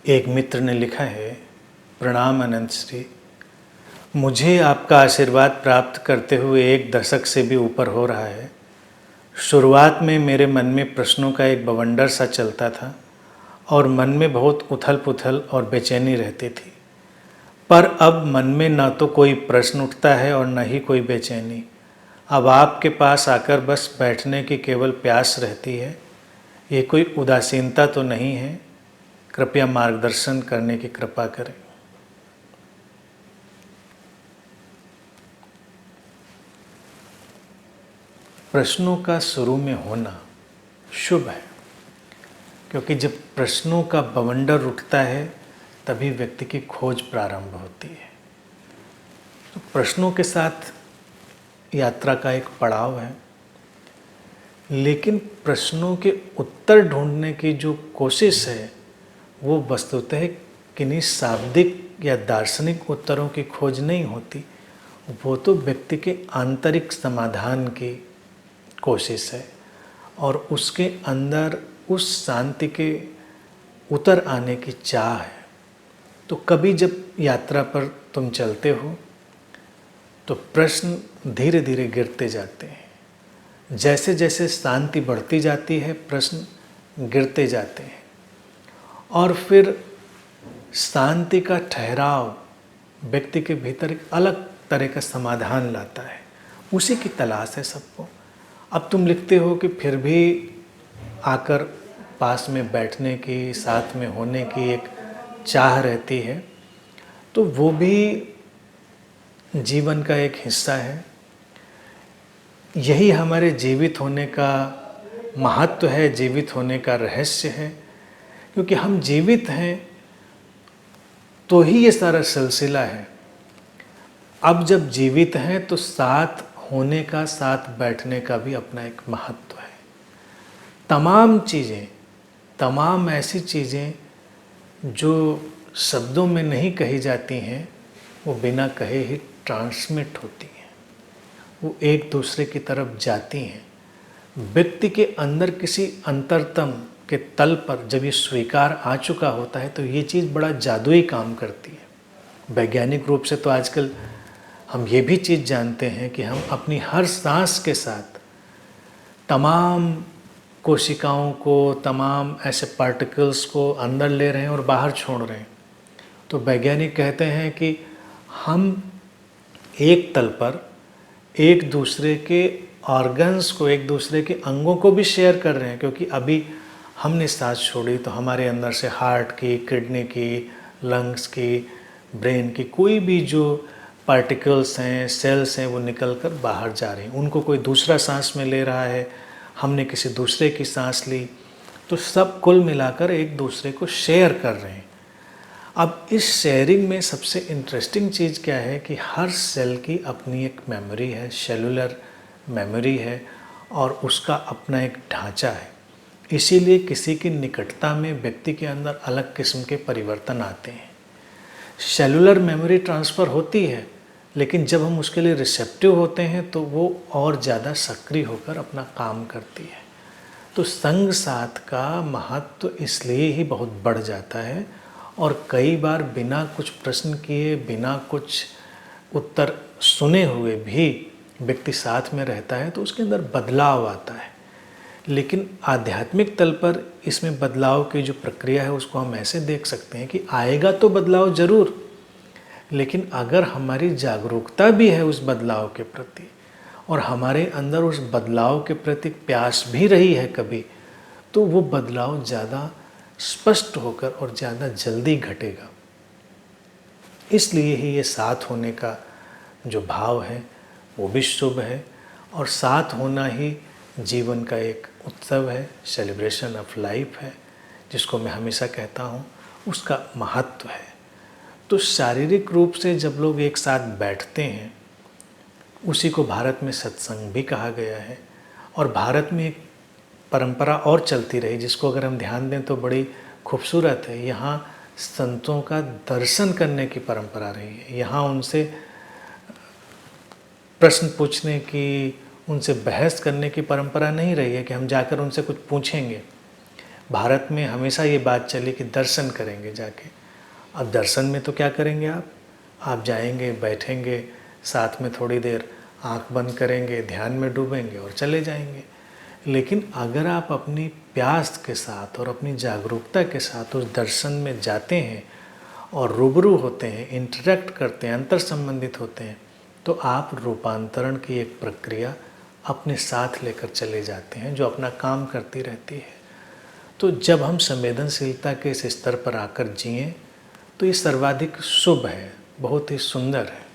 एक मित्र ने लिखा है, प्रणाम अनंत श्री। मुझे आपका आशीर्वाद प्राप्त करते हुए 1 दशक से भी ऊपर हो रहा है। शुरुआत में मेरे मन में प्रश्नों का एक बवंडर सा चलता था और मन में बहुत उथल पुथल और बेचैनी रहती थी। पर अब मन में न तो कोई प्रश्न उठता है और न ही कोई बेचैनी। अब आपके पास आकर बस बैठने की केवल प्यास रहती है। ये कोई उदासीनता तो नहीं है? कृपया मार्गदर्शन करने की कृपा करें। प्रश्नों का शुरू में होना शुभ है, क्योंकि जब प्रश्नों का बवंडर उठता है तभी व्यक्ति की खोज प्रारंभ होती है। तो प्रश्नों के साथ यात्रा का एक पड़ाव है, लेकिन प्रश्नों के उत्तर ढूंढने की जो कोशिश है वो वस्तुतः किन्हीं शाब्दिक या दार्शनिक उत्तरों की खोज नहीं होती। वो तो व्यक्ति के आंतरिक समाधान की कोशिश है और उसके अंदर उस शांति के उतर आने की चाह है। तो कभी जब यात्रा पर तुम चलते हो तो प्रश्न धीरे धीरे गिरते जाते हैं। जैसे जैसे शांति बढ़ती जाती है प्रश्न गिरते जाते हैं और फिर शांति का ठहराव व्यक्ति के भीतर एक अलग तरह का समाधान लाता है। उसी की तलाश है सबको। अब तुम लिखते हो कि फिर भी आकर पास में बैठने की, साथ में होने की एक चाह रहती है, तो वो भी जीवन का एक हिस्सा है। यही हमारे जीवित होने का महत्व है, जीवित होने का रहस्य है, क्योंकि हम जीवित हैं तो ही ये सारा सिलसिला है। अब जब जीवित हैं तो साथ होने का, साथ बैठने का भी अपना एक महत्व है। तमाम चीज़ें, तमाम ऐसी चीज़ें जो शब्दों में नहीं कही जाती हैं वो बिना कहे ही ट्रांसमिट होती हैं, वो एक दूसरे की तरफ जाती हैं। व्यक्ति के अंदर किसी अंतरतम के तल पर जब ये स्वीकार आ चुका होता है तो ये चीज़ बड़ा जादुई काम करती है। वैज्ञानिक रूप से तो आजकल हम ये भी चीज़ जानते हैं कि हम अपनी हर सांस के साथ तमाम कोशिकाओं को, तमाम ऐसे पार्टिकल्स को अंदर ले रहे हैं और बाहर छोड़ रहे हैं। तो वैज्ञानिक कहते हैं कि हम एक तल पर एक दूसरे के ऑर्गन्स को, एक दूसरे के अंगों को भी शेयर कर रहे हैं, क्योंकि अभी हमने सांस छोड़ी तो हमारे अंदर से हार्ट की, किडनी की, लंग्स की, ब्रेन की कोई भी जो पार्टिकल्स हैं, सेल्स हैं, वो निकल कर बाहर जा रहे हैं। उनको कोई दूसरा सांस में ले रहा है, हमने किसी दूसरे की सांस ली, तो सब कुल मिलाकर एक दूसरे को शेयर कर रहे हैं। अब इस शेयरिंग में सबसे इंटरेस्टिंग चीज़ क्या है कि हर सेल की अपनी एक मेमोरी है, सेलुलर मेमोरी है और उसका अपना एक ढांचा है। इसीलिए किसी की निकटता में व्यक्ति के अंदर अलग किस्म के परिवर्तन आते हैं। सेलुलर मेमोरी ट्रांसफ़र होती है, लेकिन जब हम उसके लिए रिसेप्टिव होते हैं तो वो और ज़्यादा सक्रिय होकर अपना काम करती है। तो संग साथ का महत्व इसलिए ही बहुत बढ़ जाता है और कई बार बिना कुछ प्रश्न किए, बिना कुछ उत्तर सुने हुए भी व्यक्ति साथ में रहता है तो उसके अंदर बदलाव आता है। लेकिन आध्यात्मिक तल पर इसमें बदलाव की जो प्रक्रिया है उसको हम ऐसे देख सकते हैं कि आएगा तो बदलाव ज़रूर, लेकिन अगर हमारी जागरूकता भी है उस बदलाव के प्रति और हमारे अंदर उस बदलाव के प्रति प्यास भी रही है कभी, तो वो बदलाव ज़्यादा स्पष्ट होकर और ज़्यादा जल्दी घटेगा। इसलिए ही ये साथ होने का जो भाव है वो भी शुभ है और साथ होना ही जीवन का एक उत्सव है, सेलिब्रेशन ऑफ लाइफ है, जिसको मैं हमेशा कहता हूँ उसका महत्व है। तो शारीरिक रूप से जब लोग एक साथ बैठते हैं, उसी को भारत में सत्संग भी कहा गया है और भारत में एक परंपरा और चलती रही जिसको अगर हम ध्यान दें तो बड़ी खूबसूरत है। यहाँ संतों का दर्शन करने की परंपरा रही है। यहाँ उनसे प्रश्न पूछने की, उनसे बहस करने की परंपरा नहीं रही है कि हम जाकर उनसे कुछ पूछेंगे। भारत में हमेशा ये बात चली कि दर्शन करेंगे जाके। अब दर्शन में तो क्या करेंगे आप जाएंगे, बैठेंगे, साथ में थोड़ी देर आंख बंद करेंगे, ध्यान में डूबेंगे और चले जाएंगे। लेकिन अगर आप अपनी प्यास के साथ और अपनी जागरूकता के साथ उस दर्शन में जाते हैं और रूबरू होते हैं, इंटरेक्ट करते हैं, अंतर संबंधित होते हैं, तो आप रूपांतरण की एक प्रक्रिया अपने साथ लेकर चले जाते हैं जो अपना काम करती रहती है। तो जब हम संवेदनशीलता के इस स्तर पर आकर जिएं तो ये सर्वाधिक शुभ है, बहुत ही सुंदर है।